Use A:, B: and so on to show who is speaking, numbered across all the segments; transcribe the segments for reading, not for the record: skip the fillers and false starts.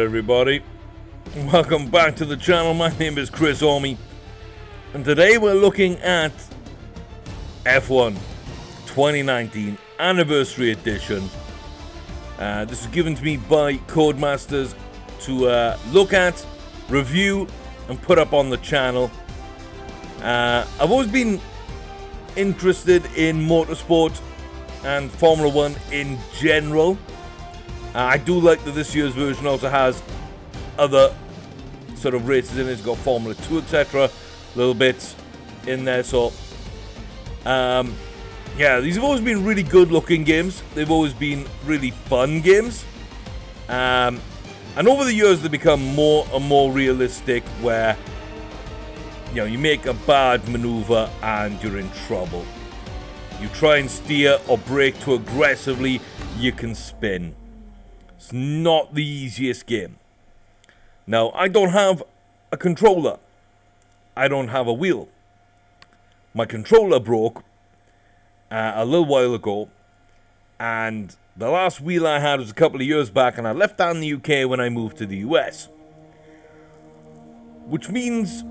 A: everybody, welcome back to the channel. My name is Chris Ormie, and today we're looking at F1 2019 Anniversary Edition. This is given to me by Codemasters to look at, review, and put up on the channel. I've always been interested in motorsport and Formula 1 in general. I do like that this year's version also has other sort of races in it. It's got Formula 2, etc. Little bits in there. So, yeah, these have always been really good looking games. They've always been really fun games. And over the years, they become more and more realistic where, you know, you make a bad maneuver and you're in trouble. You try and steer or brake too aggressively, you can spin. It's not the easiest game. Now, I don't have a controller. I don't have a wheel. My controller broke a little while ago, and the last wheel I had was a couple of years back, and I left that in the UK when I moved to the US. Which means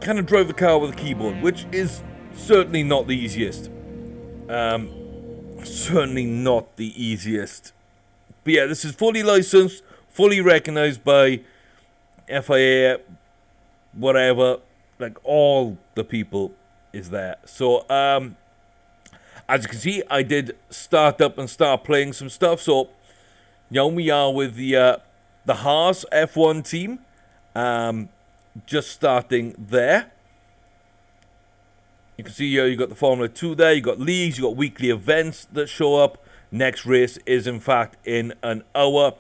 A: kind of drive the car with a keyboard, which is certainly not the easiest. Certainly not the easiest. But yeah, this is fully licensed, fully recognized by FIA, whatever, like all the people is there. So, as you can see, I did start up and start playing some stuff. So, you know, we are with the Haas F1 team, just starting there. You can see here you got the Formula 2 there, you got leagues, you got weekly events that show up. Next race is in fact in an hour.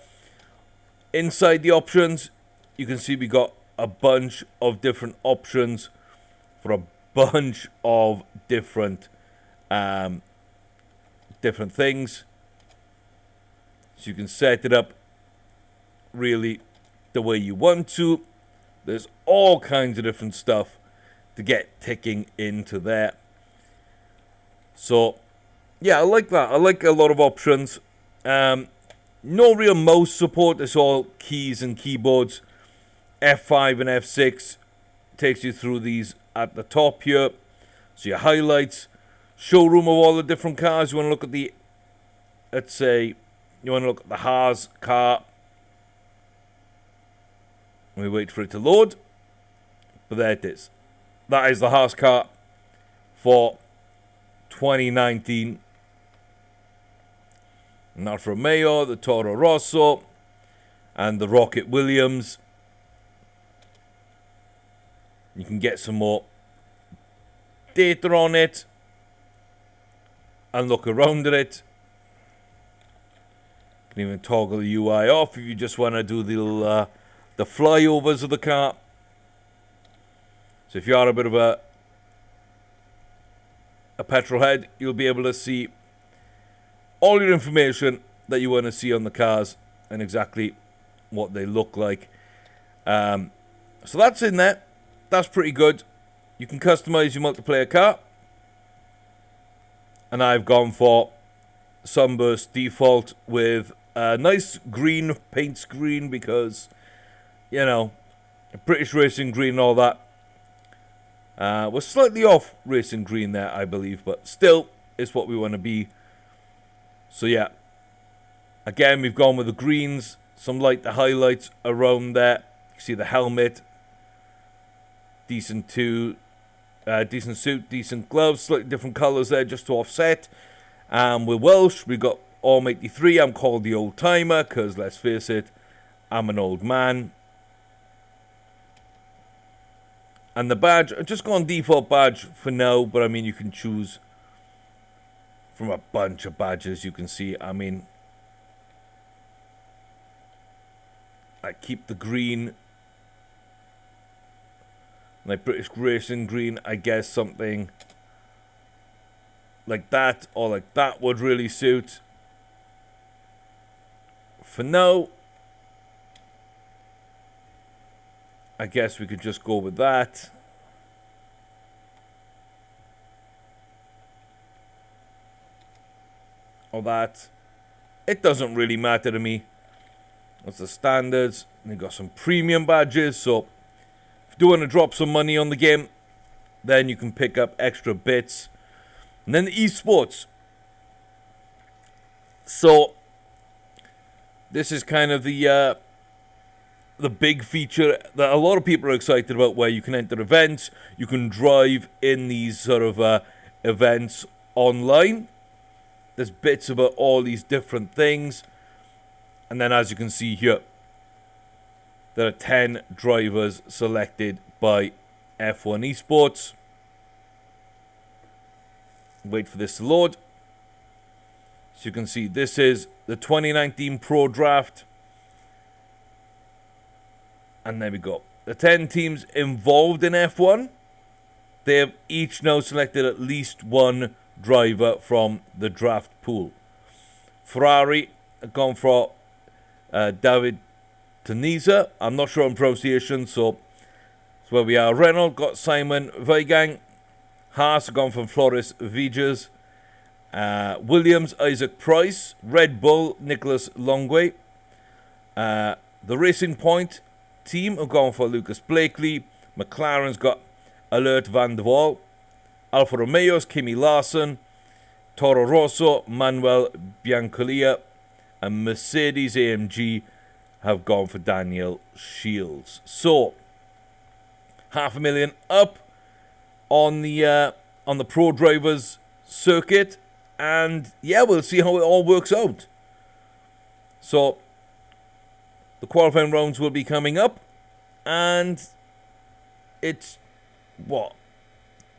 A: Inside the options, you can see we got a bunch of different options for a bunch of different things. So you can set it up really the way you want to. There's all kinds of different stuff to get ticking into there. So, yeah, I like that. I like a lot of options. No real mouse support. It's all keys and keyboards. F5 and F6 takes you through these at the top here. So your highlights, showroom of all the different cars. You want to look at the, let's say, you want to look at the Haas car. We wait for it to load. But there it is. That is the Haas car for 2019. And Alfa Romeo, the Toro Rosso, and the Rocket Williams. You can get some more data on it and look around at it. You can even toggle the UI off if you just want to do the flyovers of the car. So if you are a bit of a petrol head, you'll be able to see all your information that you want to see on the cars and exactly what they look like. So that's in there. That's pretty good. You can customize your multiplayer car. And I've gone for Sunburst default with a nice green paint screen because, you know, British racing green and all that. We're slightly off racing green there, I believe, but still, it's what we want to be. So yeah, again, we've gone with the greens, some light the highlights around there. You see the helmet, decent suit, decent gloves, slightly different colours there just to offset. We're Welsh, we've got Orm 83. I'm called the old timer because let's face it, I'm an old man. And the badge, I've just gone default badge for now, but I mean, you can choose from a bunch of badges you can see. I mean, I keep the green, like British racing green. I guess something like that or like that would really suit. For now, I guess we could just go with that. Or that. it doesn't really matter to me. That's the standards. And they've got some premium badges, so if you do want to drop some money on the game, then you can pick up extra bits. And then the esports. So this is kind of the big feature that a lot of people are excited about, where you can enter events, you can drive in these sort of events online. There's bits about all these different things. And then as you can see here, there are 10 drivers selected by F1 Esports. Wait for this to load. So you can see this is the 2019 Pro Draft. And there we go. The 10 teams involved in F1, they have each now selected at least one driver from the draft pool. Ferrari have gone for David Tunisa. I'm not sure on pronunciation, so that's where we are. Renault got Simon Weigang. Haas have gone from Floris Viges. Williams, Isaac Price. Red Bull, Nicholas Longway. The Racing Point team have gone for Lucas Blakely. McLaren's got Alert van der Waal. Alfa Romeo's Kimi Larson. Toro Rosso, Manuel Biancolia. And Mercedes AMG have gone for Daniel Shields. So, $500,000 up on the pro drivers circuit, and yeah, we'll see how it all works out. So the qualifying rounds will be coming up, and it's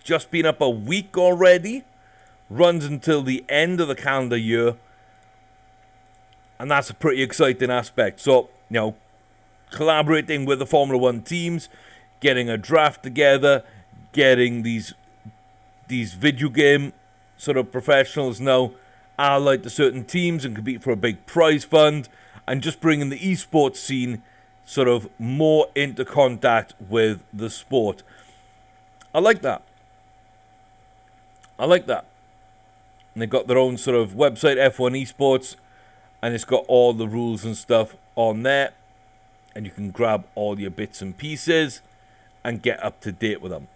A: just been up a week already. Runs until the end of the calendar year, and that's a pretty exciting aspect. So, collaborating with the Formula One teams, getting a draft together, getting these video game sort of professionals now allied to certain teams and compete for a big prize fund, and just bringing the esports scene sort of more into contact with the sport. I like that. And they've got their own sort of website, F1 Esports, and it's got all the rules and stuff on there, and you can grab all your bits and pieces and get up to date with them.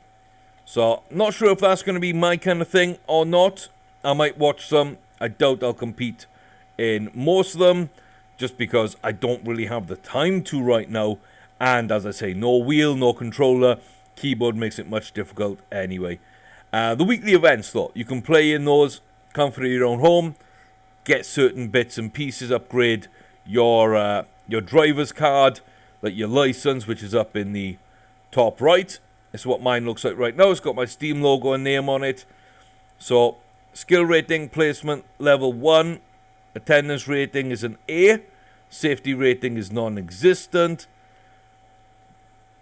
A: So, not sure if that's going to be my kind of thing or not. I might watch some. I doubt I'll compete in most of them, just because I don't really have the time to right now. And as I say, no wheel, no controller. Keyboard makes it much difficult anyway. The weekly events, though, you can play in those, comfort of your own home, get certain bits and pieces, upgrade your driver's card, like your license, which is up in the top right. This is what mine looks like right now. It's got my Steam logo and name on it. So, skill rating, placement, level 1. Attendance rating is an A. Safety rating is non-existent.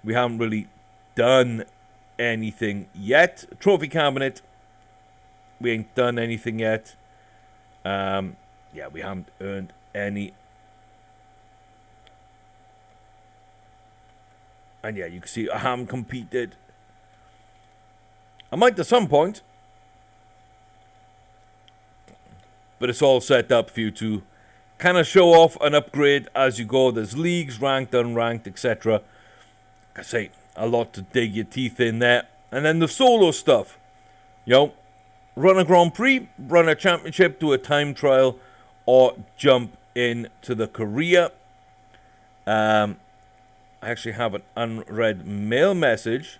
A: We haven't really done anything yet. Trophy cabinet, we ain't done anything yet. Yeah, we haven't earned any. And yeah, you can see I haven't competed. I might at some point, but it's all set up for you to kind of show off and upgrade as you go. There's leagues, ranked, unranked, etc. Like I say, a lot to dig your teeth in there. And then the solo stuff. Run a Grand Prix, run a championship, do a time trial, or jump into the career. I actually have an unread mail message.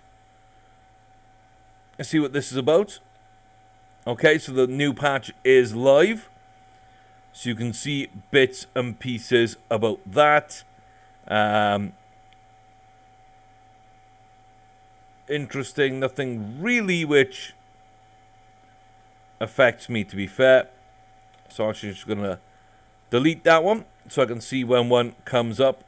A: Let's see what this is about. Okay, so the new patch is live. So you can see bits and pieces about that. Interesting, nothing really which affects me, to be fair. So I'm actually just going to delete that one so I can see when one comes up.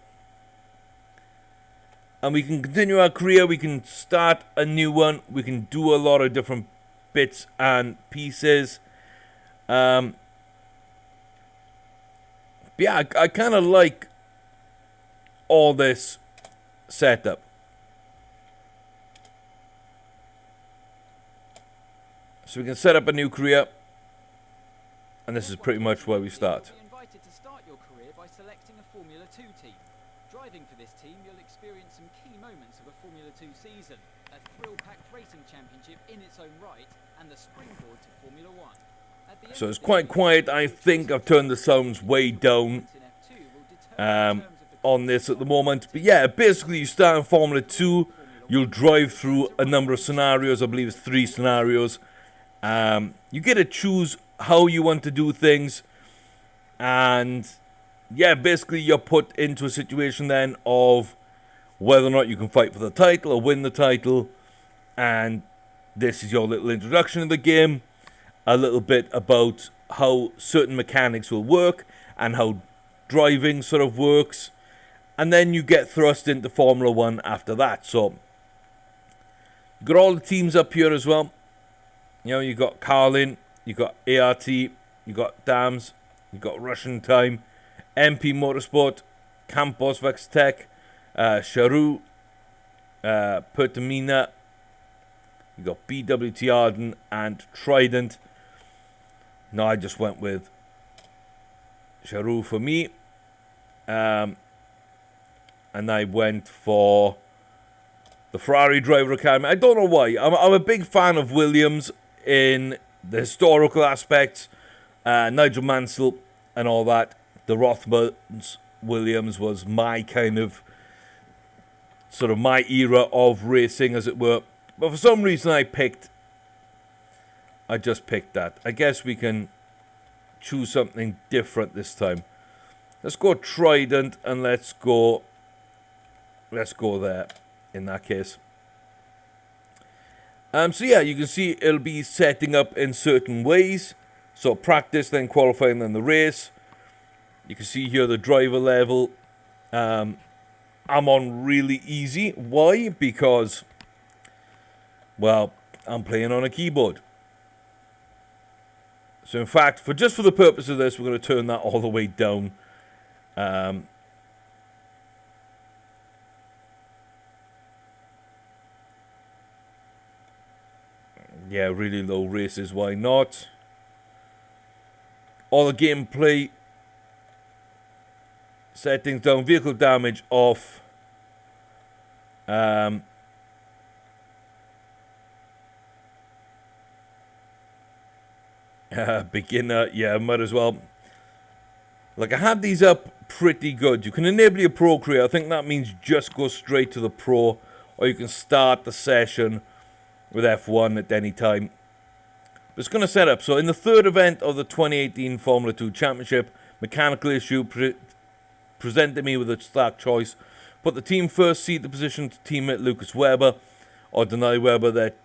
A: And we can continue our career, we can start a new one, we can do a lot of different bits and pieces. But yeah, I kind of like all this setup. So we can set up a new career, and this is pretty much where we start.
B: 2 team. Driving for this team, you'll experience some key moments of a Formula 2 season, a thrill-packed racing championship in its own right, and the springboard to Formula 1.
A: So it's quite quiet. I think I've turned the sounds way down on this at the moment. But yeah, basically you start in Formula 2. You'll drive through a number of scenarios. I believe it's 3 scenarios. You get to choose how you want to do things. And yeah, basically you're put into a situation then of whether or not you can fight for the title or win the title. And this is your little introduction to the game. A little bit about how certain mechanics will work and how driving sort of works. And then you get thrust into Formula 1 after that. So, you've got all the teams up here as well. You know, you've got Carlin, you've got ART, you've got Dams, you've got Russian Time, MP Motorsport, Campos Vextech, Charoux, Pertamina, you've got BWT Arden and Trident. No, I just went with Charoux for me. And I went for the Ferrari Driver Academy. I don't know why. I'm a big fan of Williams in the historical aspects. Nigel Mansell and all that. The Rothmans Williams was my kind of, sort of my era of racing, as it were. But for some reason I just picked that. I guess we can choose something different this time. Let's go Trident and let's go there in that case. So yeah, you can see it'll be setting up in certain ways. So practice, then qualifying, then the race. You can see here the driver level. I'm on really easy. Why? Because, well, I'm playing on a keyboard. So in fact, for the purpose of this, we're going to turn that all the way down. Yeah, really low races, why not? All the gameplay settings down, vehicle damage off. Beginner, yeah, might as well. Like, I had these up pretty good. You can enable your pro career. I think that means just go straight to the pro, or you can start the session with F1 at any time. But it's going to set up. So in the third event of the 2018 Formula 2 Championship, mechanical issue presented me with a stark choice. Put the team first, cede the position to teammate Lucas Webber, or deny Webber that,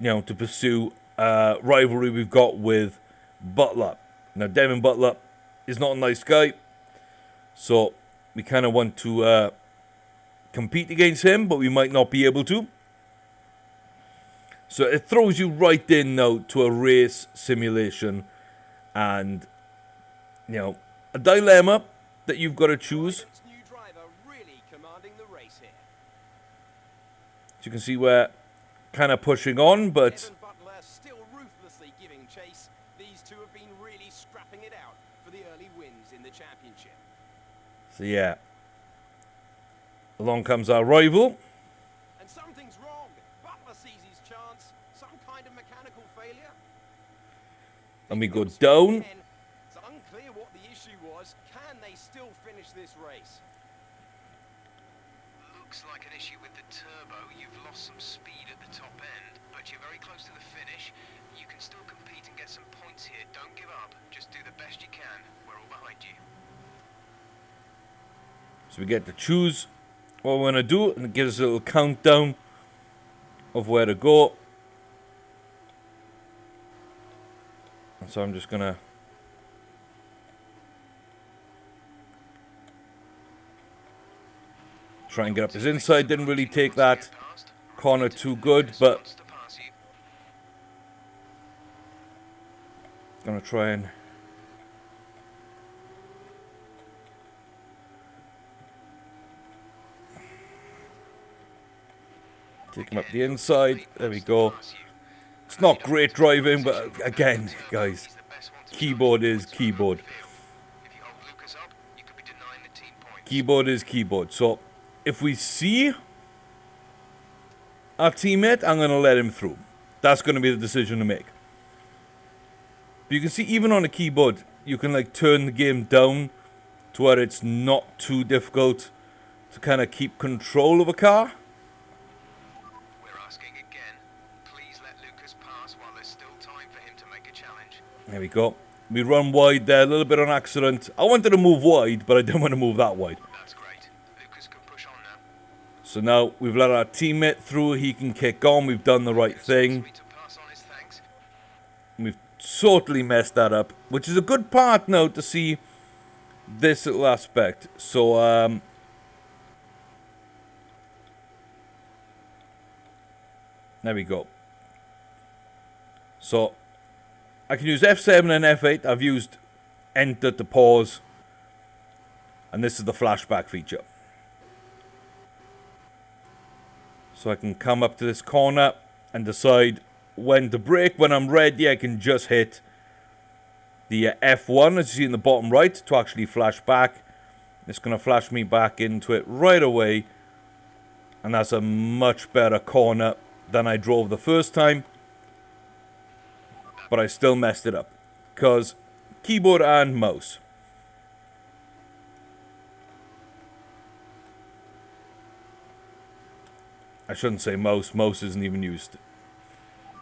A: to pursue rivalry we've got with Butler. Now, Devin Butler is not a nice guy, so we kind of want to compete against him, but we might not be able to. So it throws you right in now to a race simulation and, a dilemma that you've got to choose. So you can see we're kind of pushing on, but
C: still ruthlessly giving chase. These two have been really scrapping it out for the early wins in the championship.
A: So yeah, along comes our rival.
C: And something's wrong. Butler sees his chance. Some kind of mechanical failure.
A: And we go down.
C: It's unclear what the issue was. Can they still finish this race?
D: Looks like an issue with the turbo. You've lost some speed at the top end, but you're very close to the finish. You can still compete and get some points here. Don't give up. Just do the best you can. We're all behind you.
A: So we get to choose what we're going to do, and it gives us a little countdown of where to go. And so I'm just going to try and get up his inside. Didn't really take that corner too good, but gonna try and take him up the inside. There we go. It's not great driving, but again, guys, keyboard is keyboard.
D: If you hold Lucas up, you could be denying the team points.
A: Keyboard is keyboard. So if we see our teammate, I'm going to let him through. That's going to be the decision to make. But you can see even on a keyboard, you can like turn the game down to where it's not too difficult to kind of keep control of a car.
D: We're asking again. Please let Lucas pass while there's still time for him to make a challenge.
A: There we go. We run wide there, a little bit on accident. I wanted to move wide, but I didn't want to move that wide.
D: That's great. Lucas can push on now.
A: So now we've let our teammate through. He can kick on. We've done the right thing.
D: Sweet to pass on his thanks.
A: We've totally messed that up, which is a good part now to see this little aspect. So, there we go. So, I can use F7 and F8. I've used Enter to pause. And this is the flashback feature. So I can come up to this corner and decide when to brake. When I'm ready, I can just hit the F1, as you see in the bottom right, to actually flash back. It's going to flash me back into it right away. And that's a much better corner than I drove the first time. But I still messed it up. Because keyboard and mouse. I shouldn't say mouse. Mouse isn't even used.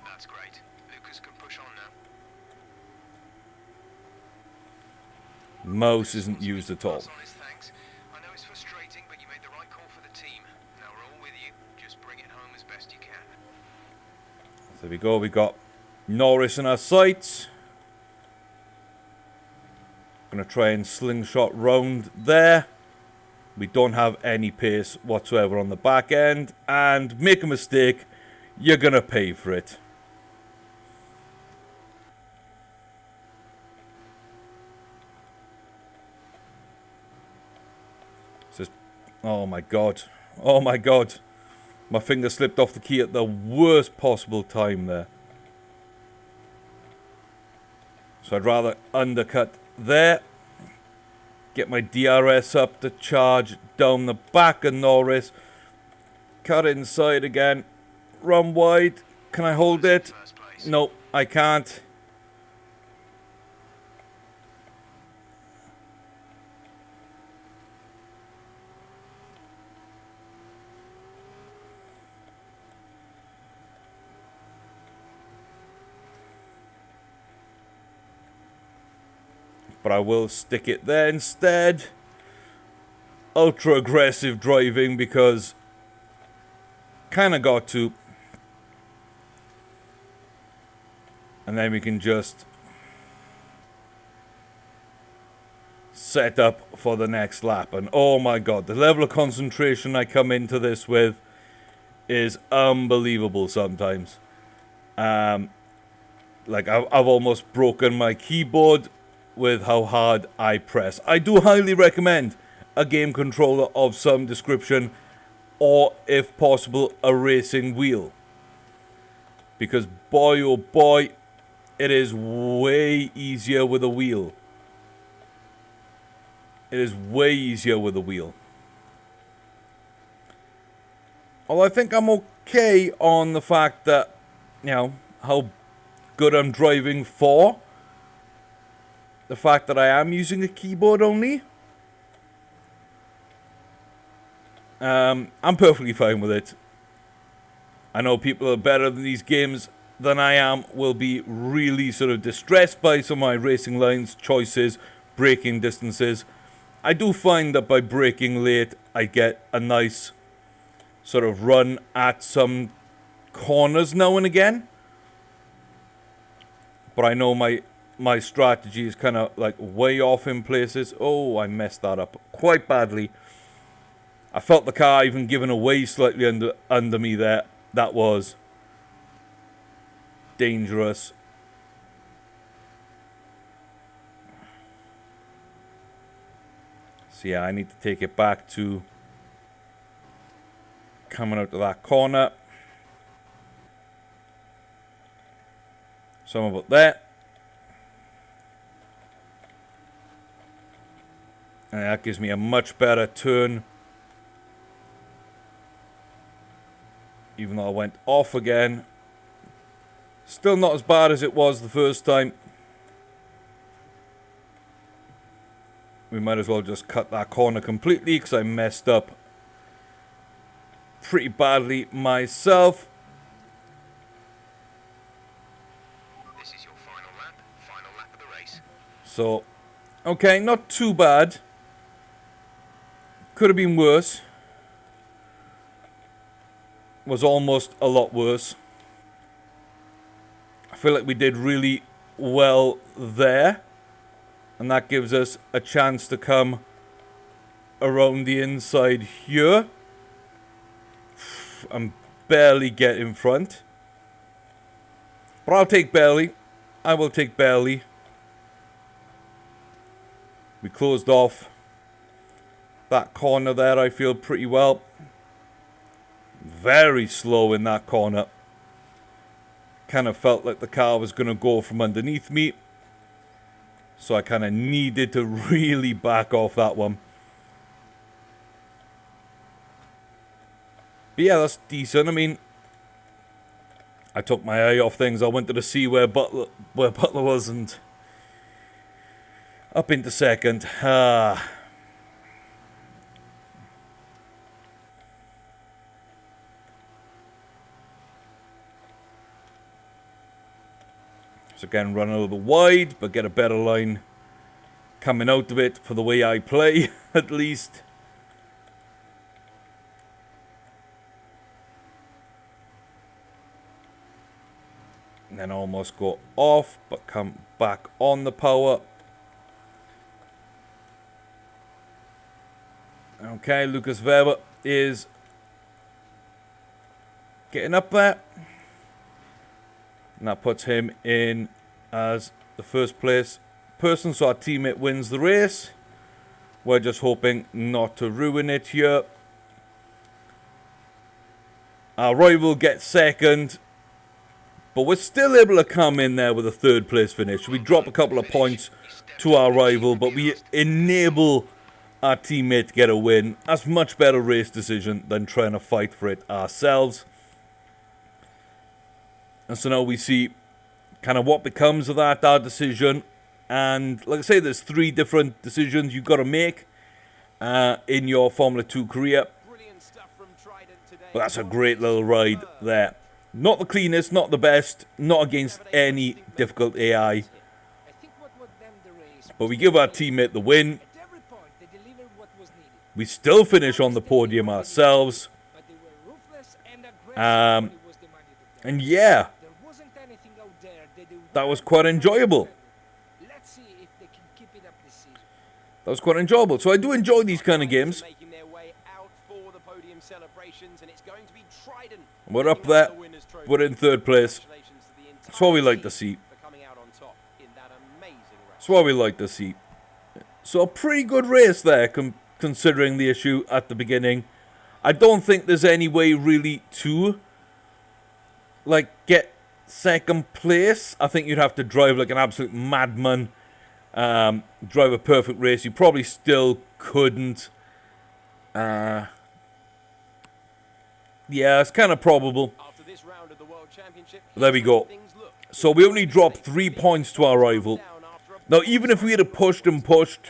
D: That's great. Lucas can push on now.
A: Mouse isn't used at all.
D: Pass on his thanks. I know it's frustrating, but you made the right call for the team. Now we're all with you. Just bring it home as best you can.
A: There we go. We got Norris in our sights. Gonna try and slingshot round there. We don't have any pace whatsoever on the back end. And make a mistake, you're gonna pay for it. Oh my god. Oh my god. My finger slipped off the key at the worst possible time there. So I'd rather undercut there. Get my DRS up to charge down the back of Norris. Cut inside again. Run wide. Can I hold it?
D: First place.
A: No, I can't. But I will stick it there instead. Ultra aggressive driving because kind of got to. And then we can just set up for the next lap. And oh my god, the level of concentration I come into this with is unbelievable sometimes. Like I've almost broken my keyboard with how hard I press. I do highly recommend a game controller of some description, or if possible a racing wheel, because boy oh boy, it is way easier with a wheel. It is way easier with a wheel. Although I think I'm okay on the fact that, you know, how good I'm driving for the fact that I am using a keyboard only. I'm perfectly fine with it. I know people who are better than these games than I am will be really sort of distressed by some of my racing lines, choices, braking distances. I do find that by braking late, I get a nice sort of run at some corners now and again. But I know my strategy is kind of like way off in places. Oh, I messed that up quite badly. I felt the car even giving away slightly under me there. That was dangerous. So yeah, I need to take it back to coming out of that corner. So I'm about there. And that gives me a much better turn. Even though I went off again. Still not as bad as it was the first time. We might as well just cut that corner completely because I messed up pretty badly myself.
D: This is your final lap of the race.
A: So, okay, not too bad. Could have been worse. Was almost a lot worse. I feel like we did really well there. And that gives us a chance to come around the inside here. And barely get in front. But I'll take barely. I will take barely. We closed off that corner there, I feel pretty well. Very slow in that corner. Kind of felt like the car was going to go from underneath me. So I kind of needed to really back off that one. But yeah, that's decent. I mean, I took my eye off things. I wanted to see where Butler was, and up into second. So again, run a little wide, but get a better line coming out of it for the way I play, at least. And then almost go off, but come back on the power. Okay, Lucas Weber is getting up there. And that puts him in as the first place person, so our teammate wins the race. We're just hoping not to ruin it here. Our rival gets second, but we're still able to come in there with a third place finish. We drop a couple of points to our rival, but we enable our teammate to get a win. That's much better race decision than trying to fight for it ourselves. And so now we see kind of what becomes of that, our decision. And like I say, there's 3 different decisions you've got to make in your Formula 2 career. But that's a great little ride there. Not the cleanest, not the best, not against any difficult AI. But we give our teammate the win. We still finish on the podium ourselves. And yeah, that was quite enjoyable. That was quite enjoyable. So I do enjoy these kind of games. We're up there. We're in third place. That's what we like to see. That's what we like to see. So a pretty good race there, considering the issue at the beginning. I don't think there's any way really to get second place. I think you'd have to drive like an absolute madman. Drive a perfect race. You probably still couldn't. Yeah, it's kind of probable. There we go. So we only dropped 3 points to our rival. Now, even if we had pushed and pushed,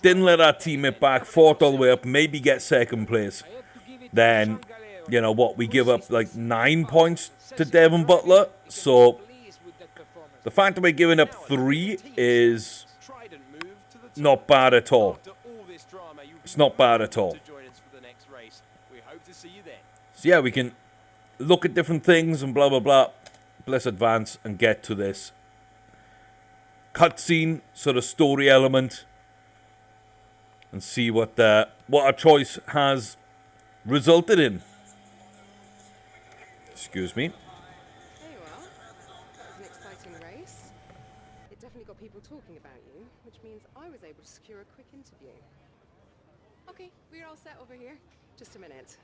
A: didn't let our teammate back, fought all the way up, maybe get second place, then, you know what, we give up like 9 points to Devon Butler. So the fact that we're giving up 3 is not bad at all. It's not bad at all. So yeah, we can look at different things and blah, blah, blah. Let's advance and get to this cutscene, sort of story element, and see what our choice has resulted in. Excuse me.
E: There you are. That was an exciting race. It definitely got people talking about you, which means I was able to secure a quick interview. Okay, we're all set over here. Just a minute.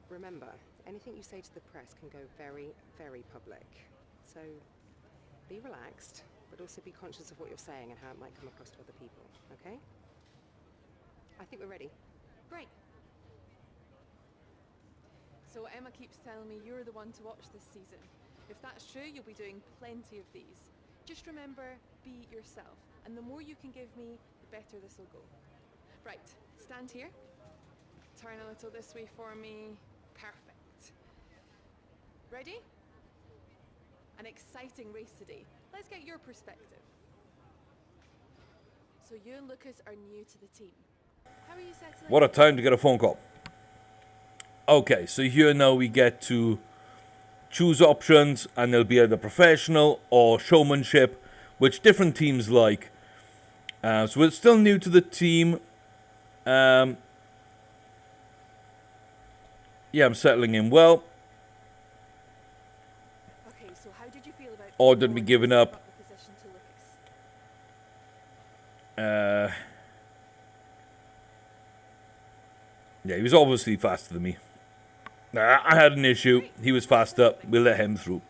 E: Remember, anything you say to the press can go very, very public. So be relaxed, but also be conscious of what you're saying and how it might come across to other people, okay? I think we're ready.
F: Great. So Emma keeps telling me you're the one to watch this season. If that's true, you'll be doing plenty of these. Just remember, be yourself. And the more you can give me, the better this will go. Right, stand here. Turn a little this way for me. Perfect. Ready? An exciting race today. Let's get your perspective. So you and Lucas are new to the team. How are you settling?
A: What a time to get a phone call. Okay, so here now we get to choose options, and there'll be either professional or showmanship, which different teams like. So we're still new to the team. Yeah, I'm settling in well.
F: Okay, so how did you feel about
A: Or did we give it up?
F: the position to Lucas?
A: Yeah, he was obviously faster than me. I had an issue. He was faster. We let him through.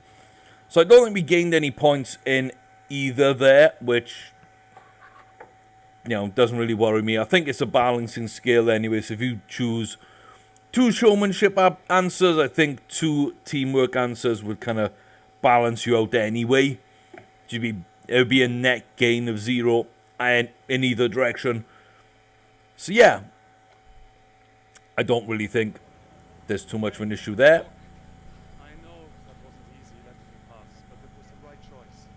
A: So I don't think we gained any points in either there, which, you know, doesn't really worry me. I think it's a balancing scale anyway. So if you choose 2 showmanship answers, I think 2 teamwork answers would kind of balance you out anyway. It would be a net gain of 0 and in either direction. So yeah, I don't really think there's too much of an issue there.
G: I know that wasn't easy letting you pass, but it was the right choice.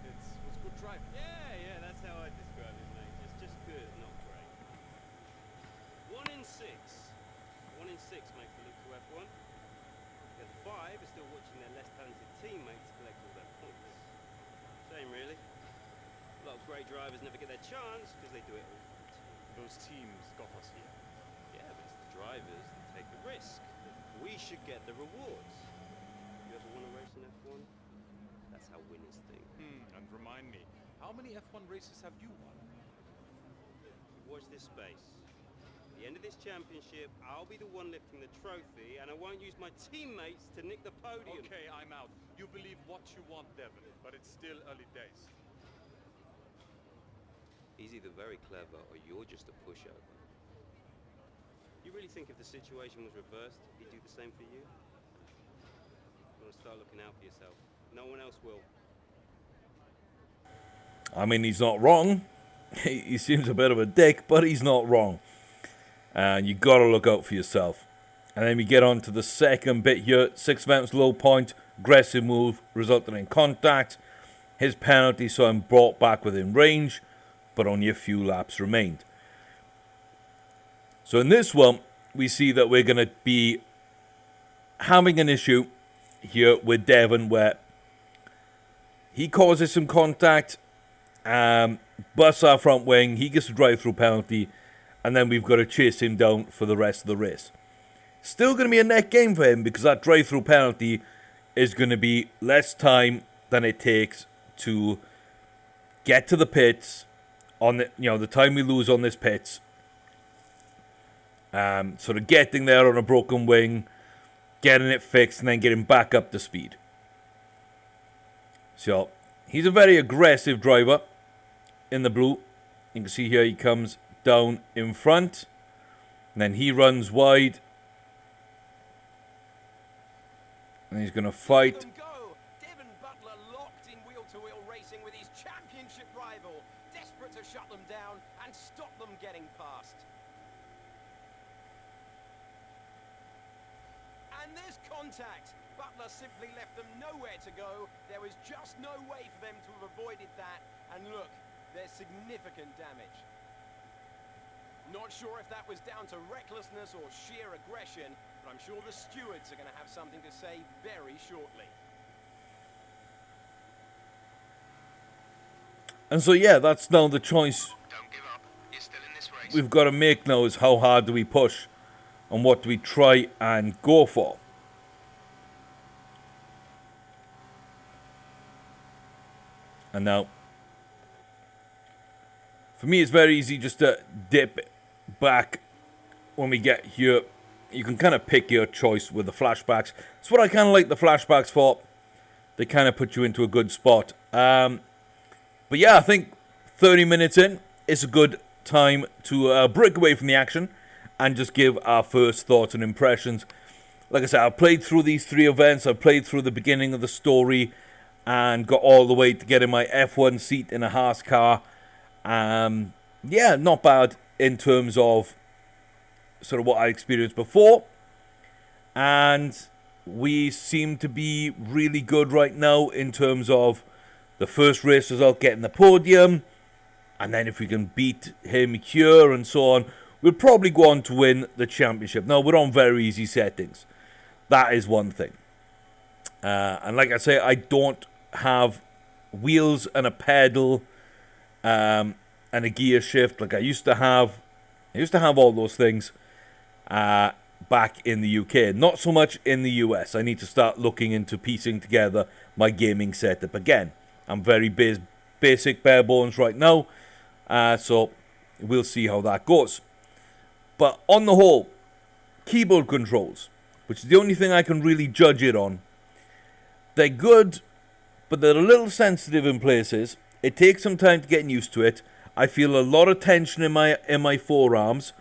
G: It was good driving.
C: Yeah, that's how I describe it, mate. It's just good, not great. 1 in 6. 1 in 6 make the leap to F1. The other 5 are still watching their less talented teammates collect all their points. Shame, really. A lot of great drivers never get their chance because they do it all for the team.
G: Those teams got us here.
C: Yeah, but it's the drivers that take the risk. We should get the rewards. You ever want to race in F1? That's how winners think.
G: And remind me, how many F1 races have you won?
C: Watch this space. At the end of this championship, I'll be the one lifting the trophy, and I won't use my teammates to nick the podium.
G: Okay, I'm out. You believe what you want, Devon, but it's still early days.
C: He's either very clever or you're just a pushover. You really think if the situation was reversed, he'd do the same for you? You want to start looking out for yourself. No one else will.
A: I mean, he's not wrong. He seems a bit of a dick, but he's not wrong. And you got to look out for yourself. And then we get on to the second bit here. 6 events, low point, aggressive move, resulting in contact. His penalty saw him brought back within range, but only a few laps remained. So in this one, we see that we're going to be having an issue here with Devon where he causes some contact, busts our front wing, he gets a drive-through penalty, and then we've got to chase him down for the rest of the race. Still going to be a net gain for him because that drive-through penalty is going to be less time than it takes to get to the pits on the time we lose on this pits. Sort of getting there on a broken wing, getting it fixed, and then getting back up to speed. So, he's a very aggressive driver in the blue. You can see here he comes down in front, and then he runs wide. And he's going to fight.
C: Go! Devon Butler locked in wheel-to-wheel racing with his championship rival, desperate to shut them down and stop them getting past. And there's contact. Butler simply left them nowhere to go. There was just no way for them to have avoided that. And look, there's significant damage. Not sure if that was down to recklessness or sheer aggression, but I'm sure the stewards are going to have something to say very shortly.
A: And so, yeah, that's now the choice
D: Don't give up. You're still in this race.
A: we've got to make now is how hard do we push and what do we try and go for. And now, for me, it's very easy just to dip back when we get here. You can kind of pick your choice with the flashbacks. It's what I kind of like the flashbacks for. They kind of put you into a good spot. But yeah, I think 30 minutes in, it's a good time to break away from the action and just give our first thoughts and impressions. Like I said, I've played through these 3 events. I've played through the beginning of the story and got all the way to getting my F1 seat in a Haas car. Yeah, not bad in terms of sort of what I experienced before. And we seem to be really good right now in terms of the first race result, getting the podium. And then if we can beat him here and so on, we'll probably go on to win the championship. Now, we're on very easy settings. That is one thing. And like I say, I don't have wheels and a pedal and a gear shift like I used to have. I used to have all those things back in the UK. Not so much in the US. I need to start looking into piecing together my gaming setup again. I'm very basic, bare bones right now. So we'll see how that goes. But on the whole, keyboard controls, which is the only thing I can really judge it on. They're good, but they're a little sensitive in places. It takes some time to get used to it. I feel a lot of tension in my forearms,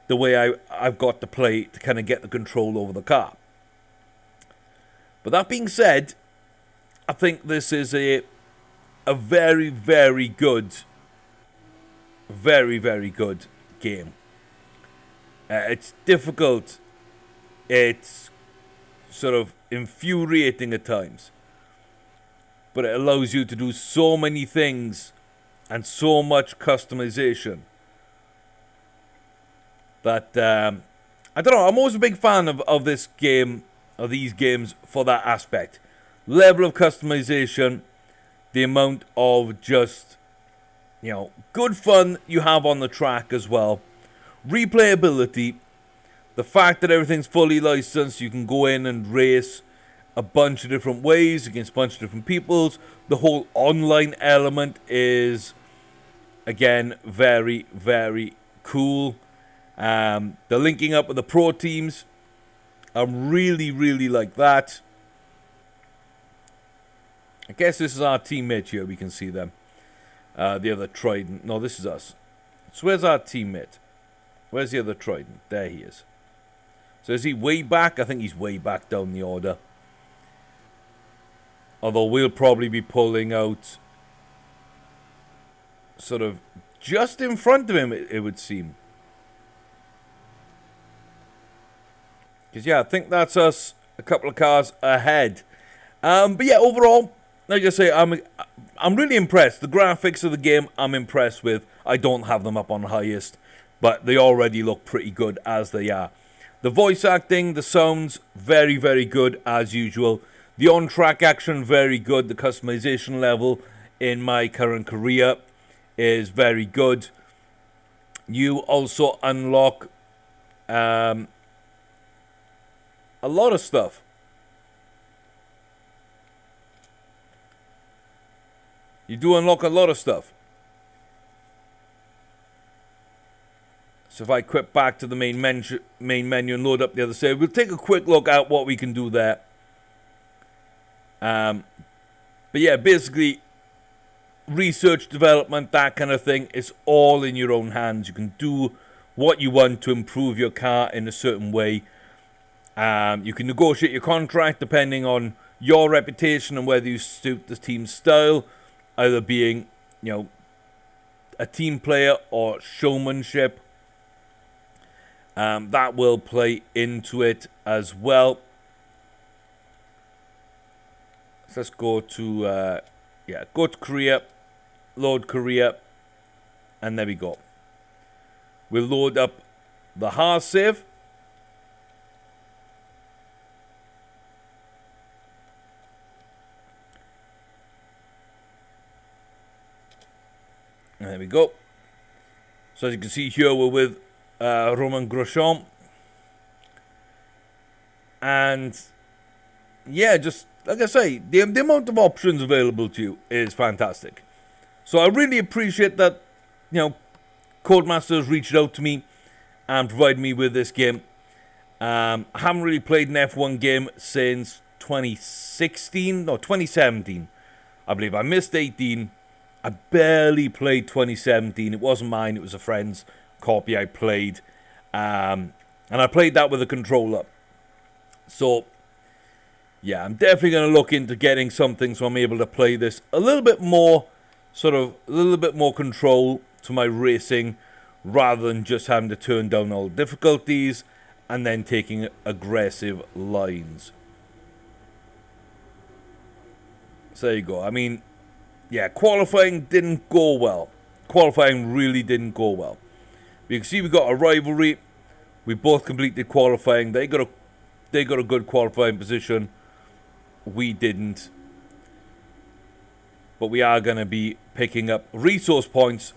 A: the way I've got to play to kind of get the control over the car. But that being said, I think this is a very, very good, very, very good game. It's difficult. It's sort of infuriating at times. But it allows you to do so many things and so much customization that, I don't know, I'm always a big fan of this game, of these games for that aspect. Level of customization, the amount of just, you know, good fun you have on the track as well. Replayability, the fact that everything's fully licensed, you can go in and race a bunch of different ways against a bunch of different peoples. The whole online element is, again, very, very cool. The linking up with the pro teams, I really, really like that. I guess this is our teammate here. We can see them. The other Trident. No, this is us. So where's our teammate? Where's the other Trident? There he is. So is he way back? I think he's way back down the order. Although we'll probably be pulling out sort of just in front of him, it would seem. Because, yeah, I think that's us a couple of cars ahead. But, yeah, overall, like I say, I'm really impressed. The graphics of the game, I'm impressed with. I don't have them up on highest, but they already look pretty good as they are. The voice acting, the sounds, very, very good as usual. The on-track action, very good. The customization level in my current career is very good. You also unlock a lot of stuff. You do unlock a lot of stuff. So if I quit back to the main menu and load up the other side, we'll take a quick look at what we can do there. But yeah, basically, research, development, that kind of thing, is all in your own hands. You can do what you want to improve your car in a certain way. You can negotiate your contract depending on your reputation and whether you suit the team's style, either being, you know, a team player or showmanship. That will play into it as well. So let's go to, go to career, load career, and there we go. We'll load up the Haas save. And there we go. So as you can see here, we're with Romain Grosjean. And yeah, just like I say, the amount of options available to you is fantastic. So I really appreciate that, you know, Codemasters reached out to me and provided me with this game. I haven't really played an F1 game since 2017. I believe I missed 18. I barely played 2017. It wasn't mine. It was a friend's copy I played. And I played that with a controller. So, yeah, I'm definitely going to look into getting something so I'm able to play this a little bit more, a little bit more control to my racing, rather than just having to turn down all difficulties and then taking aggressive lines. So there you go. I mean, yeah, qualifying didn't go well. Qualifying really didn't go well. You can see we got a rivalry. We both completed qualifying. They got a good qualifying position. We didn't. But we are going to be picking up resource points.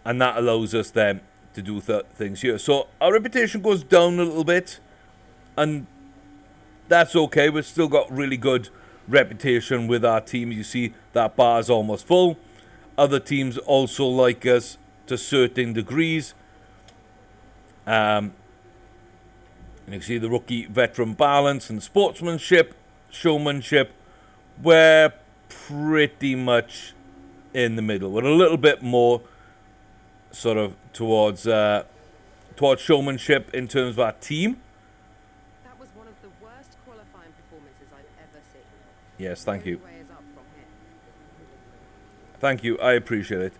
A: And that allows us then to do things here. So our reputation goes down a little bit. And that's okay. We've still got really good reputation with our team. You see that bar is almost full. Other teams also like us to certain degrees. And you can see the rookie veteran balance and sportsmanship, showmanship. We're pretty much in the middle. We're a little bit more sort of towards showmanship in terms of our team.
E: That was one of the worst qualifying performances I've ever seen.
A: Yes, thank you.
E: The only way is up from here.
A: Thank you. I appreciate it.